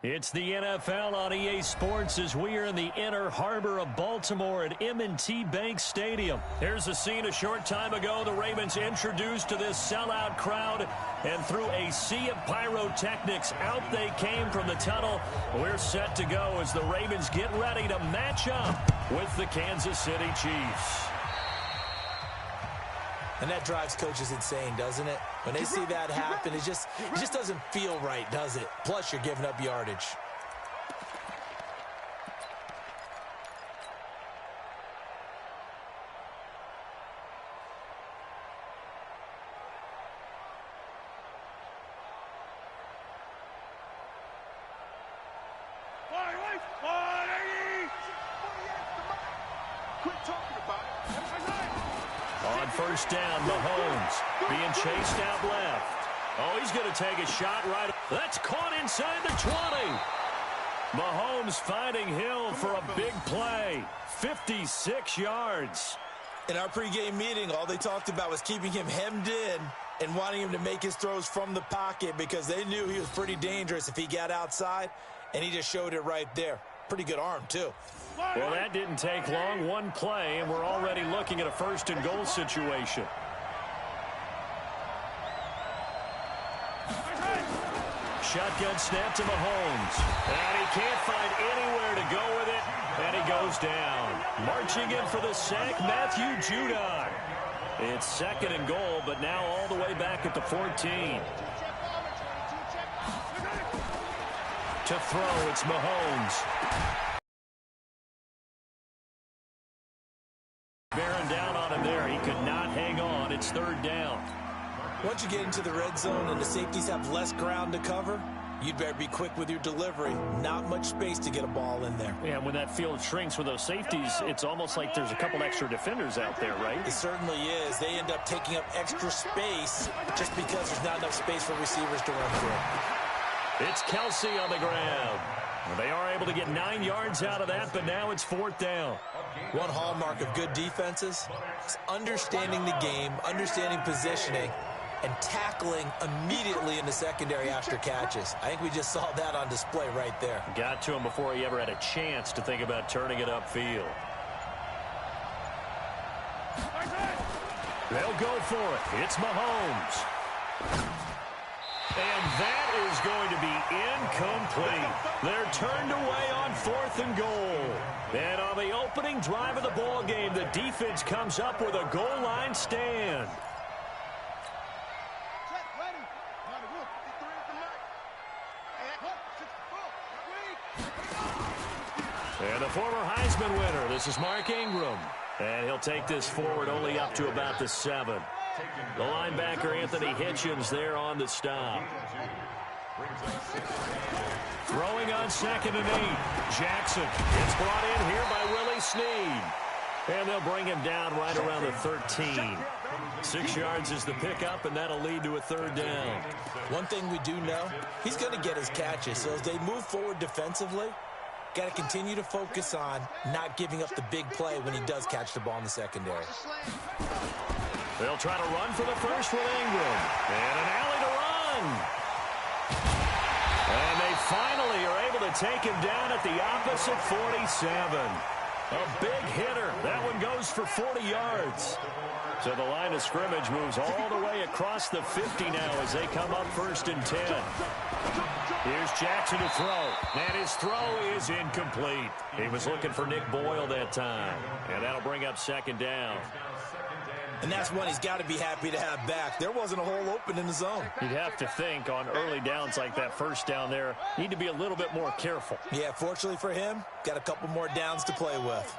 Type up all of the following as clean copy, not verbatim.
It's the NFL on EA Sports as we are in the inner harbor of Baltimore at M&T Bank Stadium. Here's a scene a short time ago. The Ravens introduced to this sellout crowd, and through a sea of pyrotechnics, out they came from the tunnel. We're set to go as the Ravens get ready to match up with the Kansas City Chiefs. And that drives coaches insane, doesn't it? When they see that happen, it just doesn't feel right, does it? Plus, you're giving up yardage. On first down, Mahomes being chased out left. Oh, he's going to take a shot right. That's caught inside the 20. Mahomes finding Hill for a big play. 56 yards. In our pregame meeting, all they talked about was keeping him hemmed in and wanting him to make his throws from the pocket because they knew he was pretty dangerous if he got outside, and he just showed it right there. Pretty good arm, too. Well, that didn't take long. One play, and we're already looking at a first-and-goal situation. Shotgun snap to Mahomes. And he can't find anywhere to go with it, and he goes down. Marching in for the sack, Matthew Judon. It's second and goal, but now all the way back at the 14. To throw, it's Mahomes. Bearing down on him there. He could not hang on. It's third down. Once you get into the red zone and the safeties have less ground to cover, you'd better be quick with your delivery. Not much space to get a ball in there. Yeah, when that field shrinks with those safeties, it's almost like there's a couple extra defenders out there, right? It certainly is. They end up taking up extra space just because there's not enough space for receivers to run through. It's Kelsey on the ground. They are able to get 9 yards out of that, but now it's fourth down. One hallmark of good defenses is understanding the game, understanding positioning, and tackling immediately in the secondary after catches. I think we just saw that on display right there. Got to him before he ever had a chance to think about turning it upfield. They'll go for it. It's Mahomes. And that is going to be incomplete. They're turned away on fourth and goal. And on the opening drive of the ball game, the defense comes up with a goal line stand. And the former Heisman winner, this is Mark Ingram. And he'll take this forward only up to about the 7. The linebacker, Anthony Hitchens, there on the stop. Throwing on 2nd and 8. Jackson gets brought in here by Willie Snead. And they'll bring him down right around the 13. 6 yards is the pickup, and that'll lead to a third down. One thing we do know, he's going to get his catches. So as they move forward defensively, got to continue to focus on not giving up the big play when he does catch the ball in the secondary. They'll try to run for the first with Ingram. And an alley to run. And they finally are able to take him down at the opposite 47. A big hitter. That one goes for 40 yards. So the line of scrimmage moves all the way across the 50 now as they come up 1st and 10. Here's Jackson to throw. And his throw is incomplete. He was looking for Nick Boyle that time. And that'll bring up 2nd down. And that's one he's got to be happy to have back. There wasn't a hole open in the zone. You'd have to think on early downs like that first down there, need to be a little bit more careful. Yeah, fortunately for him, got a couple more downs to play with.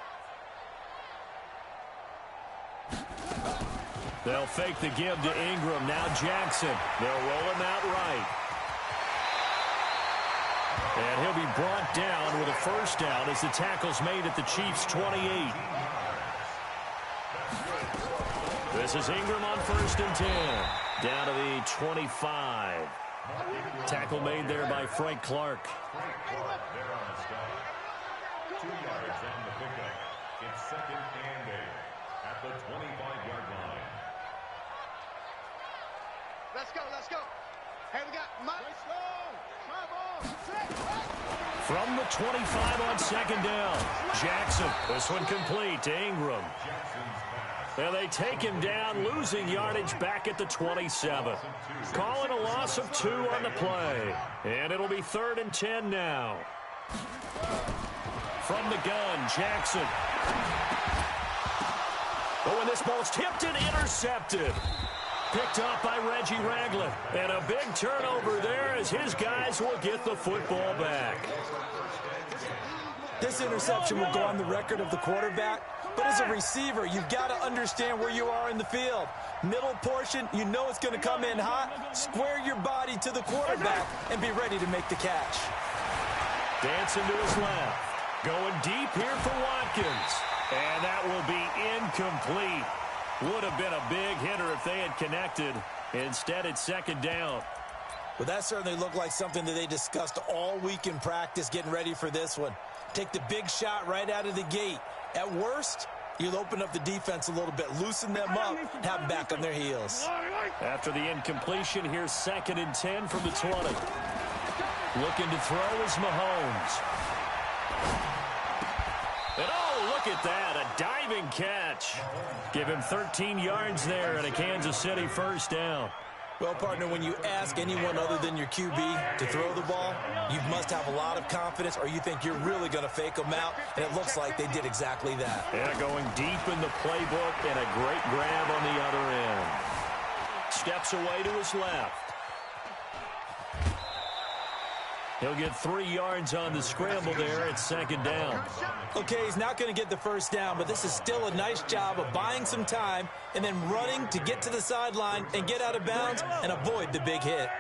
They'll fake the give to Ingram. Now Jackson. They'll roll him out right. And he'll be brought down with a first down as the tackle's made at the Chiefs' 28. This is Ingram on 1st and 10. Down to the 25. Tackle made there by Frank Clark. 2 yards on the pickup. It's 2nd and 8 at the 25-yard line. Let's go, let's go. Hey, we got Mike. Let's go. Try ball. Set. From the 25 on second down. Jackson, this one complete to Ingram. And they take him down, losing yardage back at the 27. Calling a loss of 2 on the play. And it'll be 3rd and 10 now. From the gun, Jackson. Oh, and this ball's tipped and intercepted. Picked up by Reggie Ragland. And a big turnover there as his guys will get the football back. This interception will go on the record of the quarterback. But as a receiver, you've got to understand where you are in the field. Middle portion, you know it's going to come in hot. Square your body to the quarterback and be ready to make the catch. Dancing to his left. Going deep here for Watkins. And that will be incomplete. Would have been a big hitter if they had connected. Instead, it's second down. Well, that certainly looked like something that they discussed all week in practice, getting ready for this one. Take the big shot right out of the gate. At worst, you'll open up the defense a little bit, loosen them up, and have them back on their heels. After the incompletion, here's 2nd and 10 from the 20. Looking to throw is Mahomes. And oh, look at that, a diving catch. Give him 13 yards there and a Kansas City first down. Well, partner, when you ask anyone other than your QB to throw the ball, you must have a lot of confidence or you think you're really going to fake them out, and it looks like they did exactly that. Yeah, going deep in the playbook and a great grab on the other end. Steps away to his left. He'll get 3 yards on the scramble there at second down. Okay, he's not going to get the first down, but this is still a nice job of buying some time and then running to get to the sideline and get out of bounds and avoid the big hit.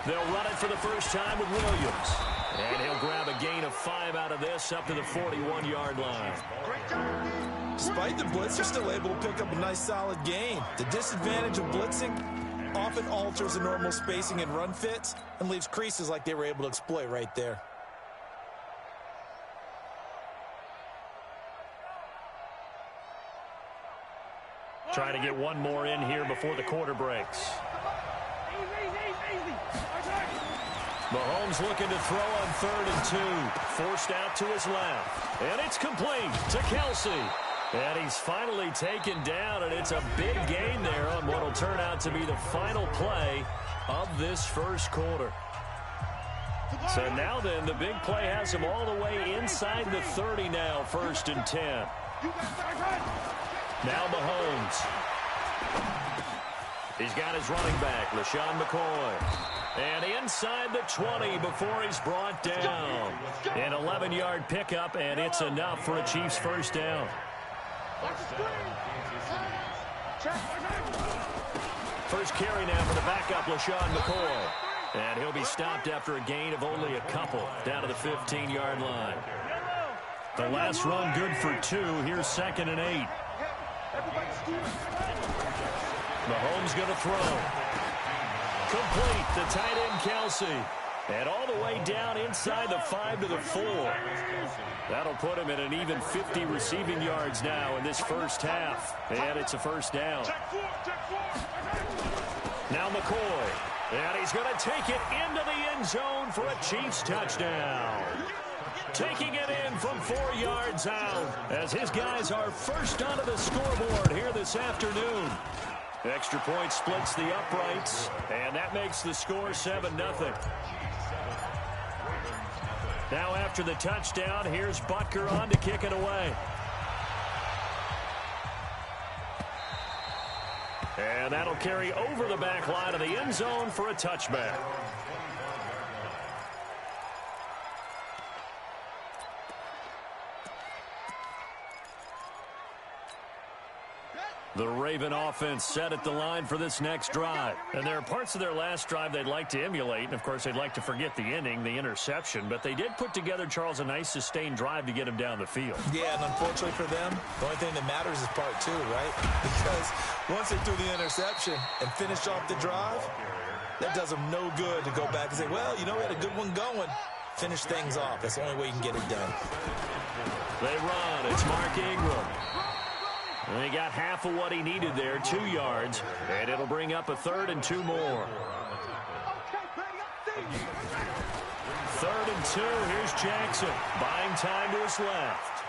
They'll run it for the first time with Williams. And he'll grab a gain of 5 out of this up to the 41-yard line. Despite the blitz, they're still able to pick up a nice solid gain. The disadvantage of blitzing often alters the normal spacing and run fits and leaves creases like they were able to exploit right there. Trying to get one more in here before the quarter breaks. Mahomes looking to throw on 3rd and 2. Forced out to his left. And it's complete to Kelsey. And he's finally taken down, and it's a big gain there on what will turn out to be the final play of this first quarter. So now then, the big play has him all the way inside the 30 now, 1st and 10. Now Mahomes. He's got his running back, LaShawn McCoy. And inside the 20 before he's brought down. An 11-yard pickup, and it's enough for a Chiefs first down. First carry now for the backup, LaShawn McCoy. And he'll be stopped after a gain of only a couple, down to the 15-yard line. The last run good for 2. Here's 2nd and 8. Mahomes going to throw. Complete, the tight end Kelsey. And all the way down inside the 5 to the 4. That'll put him at an even 50 receiving yards now in this first half. And it's a first down. Now McCoy. And he's going to take it into the end zone for a Chiefs touchdown. Taking it in from 4 yards out as his guys are first onto the scoreboard here this afternoon. Extra point splits the uprights, and that makes the score 7-0. Now after the touchdown, here's Butker on to kick it away. And that'll carry over the back line of the end zone for a touchback. The Raven offense set at the line for this next drive. And there are parts of their last drive they'd like to emulate. And, of course, they'd like to forget the inning, the interception. But they did put together, Charles, a nice sustained drive to get him down the field. Yeah, and unfortunately for them, the only thing that matters is part 2, right? Because once they threw the interception and finished off the drive, that does them no good to go back and say, well, you know, we had a good one going. Finish things off. That's the only way you can get it done. They run. It's Mark Ingram. And he got half of what he needed there, 2 yards, and it'll bring up a 3rd and 2 more. 3rd and 2. Here's Jackson. Buying time to his left.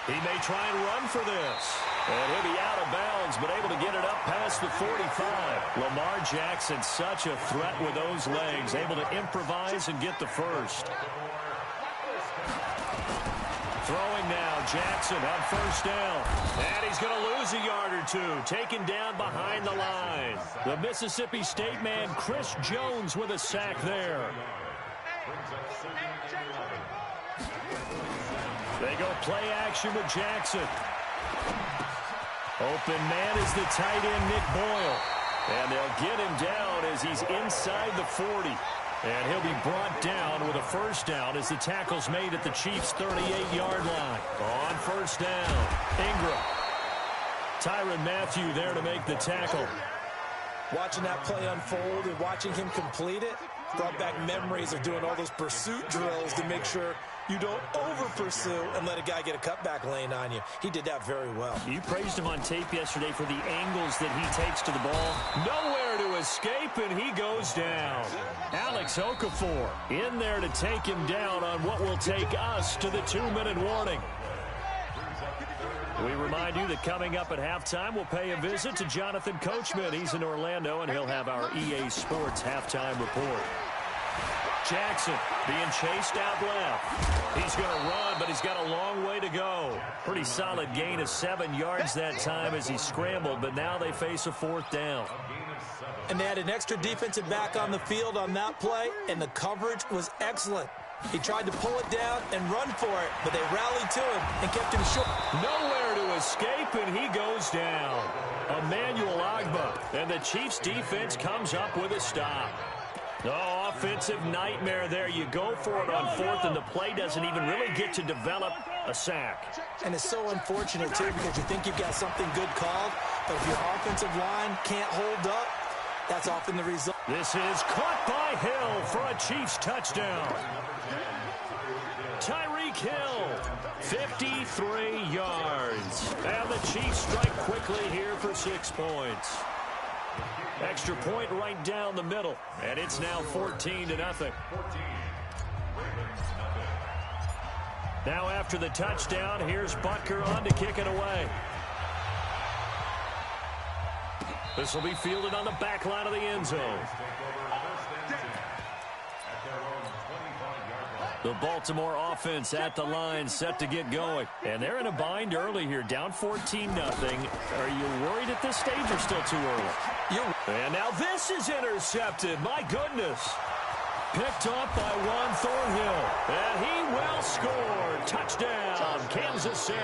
He may try and run for this. And he'll be out of bounds, but able to get it up past the 45. Lamar Jackson, such a threat with those legs. Able to improvise and get the first. Throwing now, Jackson on 1st down. And he's going to lose a yard or two. Taken down behind the line. The Mississippi State man, Chris Jones, with a sack there. They go play action with Jackson. Open man is the tight end, Nick Boyle. And they'll get him down as he's inside the 40. And he'll be brought down with a 1st down as the tackle's made at the Chiefs' 38-yard line. On 1st down, Ingram. Tyrann Mathieu there to make the tackle. Watching that play unfold and watching him complete it brought back memories of doing all those pursuit drills to make sure you don't over-pursue and let a guy get a cutback lane on you. He did that very well. You praised him on tape yesterday for the angles that he takes to the ball. Nowhere to escape, and he goes down. Alex Okafor in there to take him down on what will take us to the 2-minute warning. We remind you that coming up at halftime, we'll pay a visit to Jonathan Coachman. He's in Orlando, and he'll have our EA Sports halftime report. Jackson being chased out left. He's going to run, but he's got a long way to go. Pretty solid gain of 7 yards that time as he scrambled, but now they face a 4th down. And they had an extra defensive back on the field on that play, and the coverage was excellent. He tried to pull it down and run for it, but they rallied to him and kept him short. Nowhere to escape, and he goes down. Emmanuel Ogbah, and the Chiefs' defense comes up with a stop. Oh, offensive nightmare there. You go for it on 4th, and the play doesn't even really get to develop a sack. And it's so unfortunate, too, because you think you've got something good called, but if your offensive line can't hold up, that's often the result. This is caught by Hill for a Chiefs touchdown. Tyreek Hill, 53 yards. And the Chiefs strike quickly here for 6 points. Extra point right down the middle. And it's now 14-0. Now after the touchdown, here's Butker on to kick it away. This will be fielded on the back line of the end zone. The Baltimore offense at the line, set to get going. And they're in a bind early here, down 14-0. Are you worried at this stage or still too early? And now this is intercepted. My goodness. Picked up by Juan Thornhill. And he will score. Touchdown, Kansas City.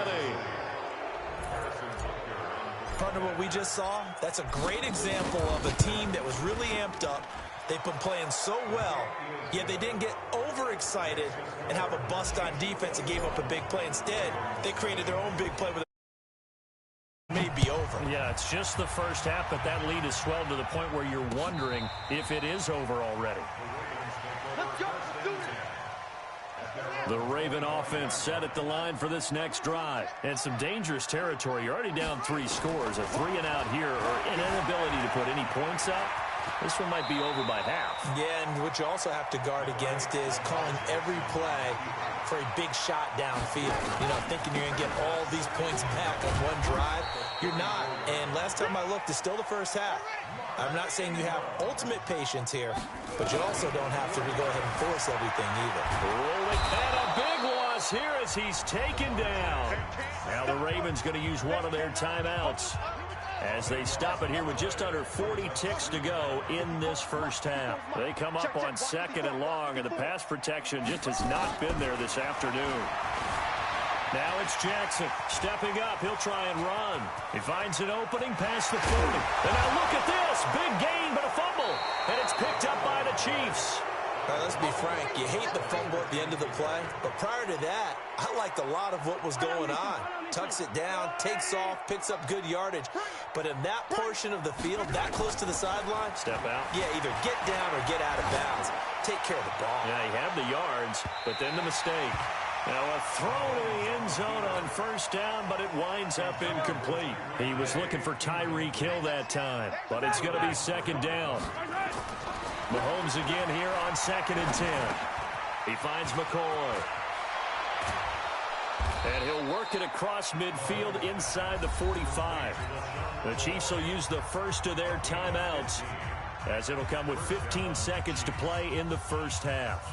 Partner, what we just saw, that's a great example of a team that was really amped up. They've been playing so well, yet they didn't get overexcited and have a bust on defense and gave up a big play. Instead, they created their own big play with it may be over. Yeah, it's just the first half, but that lead has swelled to the point where you're wondering if it is over already. The Raven offense set at the line for this next drive. And some dangerous territory. You're already down 3 scores. A 3-and-out here or an inability to put any points up. This one might be over by half. Yeah, and what you also have to guard against is calling every play for a big shot downfield. You know, thinking you're going to get all these points back on one drive. You're not. And last time I looked, it's still the first half. I'm not saying you have ultimate patience here, but you also don't have to go ahead and force everything either. And a big loss here as he's taken down. Now the Ravens going to use one of their timeouts as they stop it here with just under 40 ticks to go in this first half. They come up on 2nd and long, and the pass protection just has not been there this afternoon. Now it's Jackson stepping up. He'll try and run. He finds an opening past the 40. And now look at this. Big gain, but a fumble. And it's picked up by the Chiefs. Let's be frank. You hate the fumble at the end of the play. But prior to that, I liked a lot of what was going on. Tucks it down, takes off, picks up good yardage. But in that portion of the field, that close to the sideline, step out. Yeah, either get down or get out of bounds. Take care of the ball. Yeah, he had the yards, but then the mistake. Now a throw to the end zone on 1st down, but it winds up incomplete. He was looking for Tyreek Hill that time, but it's going to be 2nd down. Mahomes again here on 2nd and 10. He finds McCoy. And he'll work it across midfield inside the 45. The Chiefs will use the first of their timeouts, as it'll come with 15 seconds to play in the first half.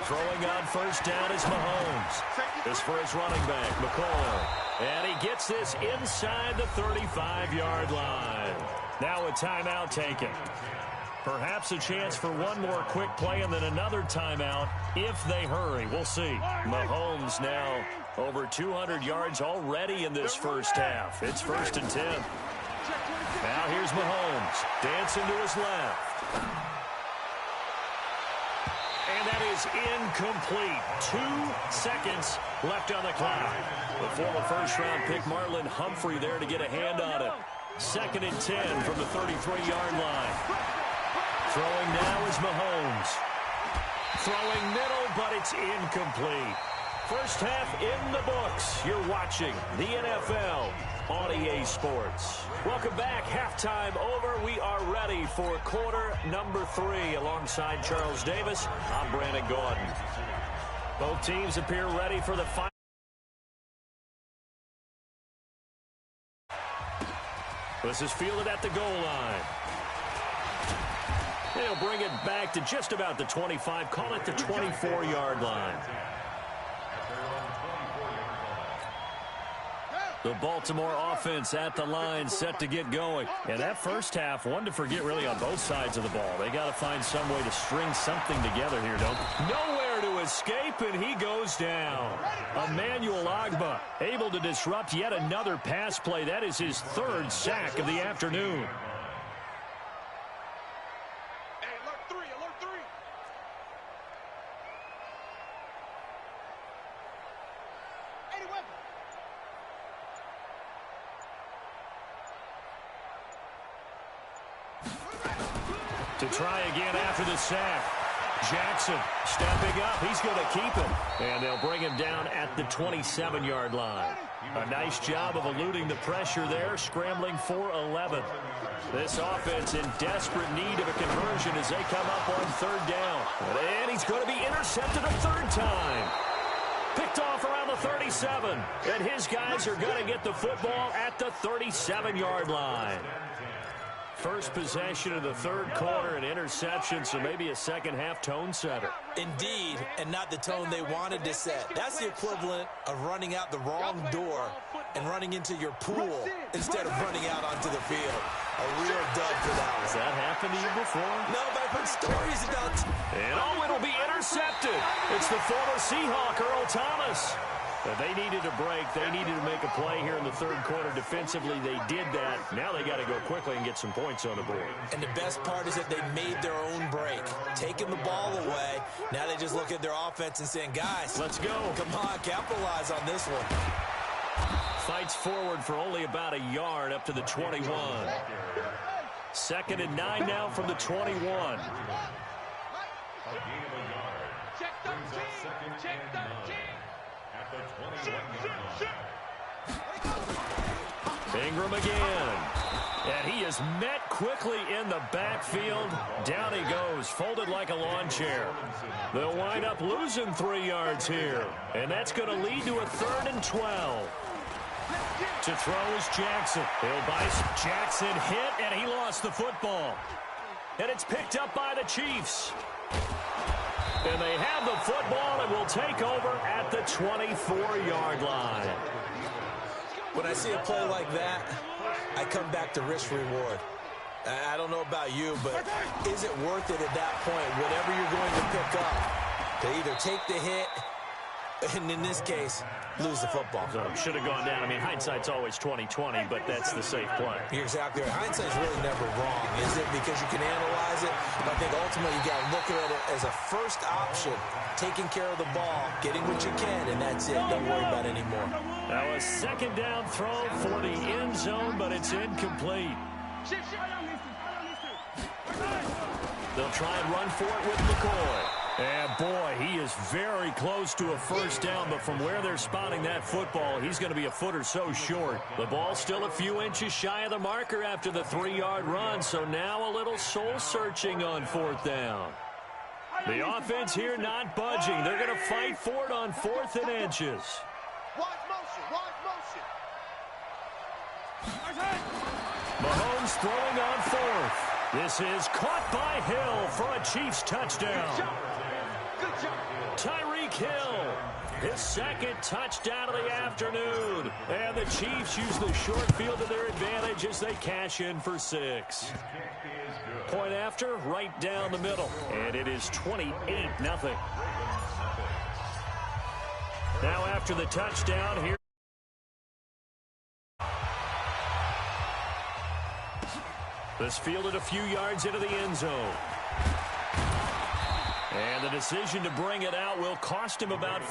Throwing on first down is Mahomes. This for his running back, McCoy. And he gets this inside the 35-yard line. Now a timeout taken. Perhaps a chance for one more quick play and then another timeout if they hurry. We'll see. Mahomes now over 200 yards already in this first half. It's 1st and 10. Now here's Mahomes dancing to his left. And that is incomplete. 2 seconds left on the clock. The former first-round pick Marlon Humphrey there to get a hand on it. 2nd and 10 from the 33-yard line. Throwing now is Mahomes. Throwing middle, but it's incomplete. First half in the books. You're watching the NFL on EA Sports. Welcome back. Halftime over. We are ready for quarter number 3. Alongside Charles Davis, I'm Brandon Gordon. Both teams appear ready for the final. This is fielded at the goal line. They'll bring it back to just about the 25. Call it the 24-yard line. The Baltimore offense at the line, set to get going. And that first half, one to forget really on both sides of the ball. They got to find some way to string something together here, don't they? Nowhere to escape, and he goes down. Emmanuel Ogbah able to disrupt yet another pass play. That is his 3rd sack of the afternoon. To try again after the sack. Jackson stepping up. He's going to keep it. And they'll bring him down at the 27-yard line. A nice job of eluding the pressure there, scrambling for 11. This offense in desperate need of a conversion as they come up on 3rd down. And he's going to be intercepted a 3rd time. Picked off around the 37. And his guys are going to get the football at the 37-yard line. First possession of the 3rd quarter, an interception, so maybe a second-half tone setter. Indeed, and not the tone they wanted to set. That's the equivalent of running out the wrong door and running into your pool instead of running out onto the field. A real dud for that one. Has that happened to you before? No, but I've heard stories about... And it'll be intercepted. It's the former Seahawk, Earl Thomas. But they needed a break. They needed to make a play here in the 3rd quarter. Defensively, they did that. Now they got to go quickly and get some points on the board. And the best part is that they made their own break, taking the ball away. Now they just look at their offense and saying, guys, let's go. Come on, capitalize on this one. Fights forward for only about a yard up to the 21. 2nd and 9 now from the 21. Ingram again. And he is met quickly in the backfield. Down he goes, folded like a lawn chair. They'll wind up losing 3 yards here. And that's going to lead to a 3rd and 12. To throw is Jackson. He'll bice. Jackson hit, and he lost the football. And it's picked up by the Chiefs. And they have the football and will take over at the 24-yard line. When I see a play like that, I come back to risk-reward. I don't know about you, but is it worth it at that point, whatever you're going to pick up, to either take the hit, and in this case, lose the football? So should have gone down. I mean, hindsight's always 20/20, but that's the safe play. You're exactly right. Hindsight's really never wrong, is it? Because you can analyze it. But I think ultimately you got to look at it as a first option, taking care of the ball, getting what you can, and that's it. Don't worry about it anymore. Now a 2nd down throw for the end zone, but it's incomplete. They'll try and run for it with McCoy. And, boy, he is very close to a first down, but from where they're spotting that football, he's going to be a foot or so short. The ball's still a few inches shy of the marker after the 3-yard run, so now a little soul-searching on fourth down. The offense here not budging. They're going to fight for it on 4th and inches. Watch motion. Mahomes throwing on 4th. This is caught by Hill for a Chiefs touchdown. Good job. Tyreek Hill, his 2nd touchdown of the afternoon. And the Chiefs use the short field to their advantage as they cash in for 6. Point after, right down the middle. And it is 28-0. Now after the touchdown here. This fielded a few yards into the end zone. And the decision to bring it out will cost him about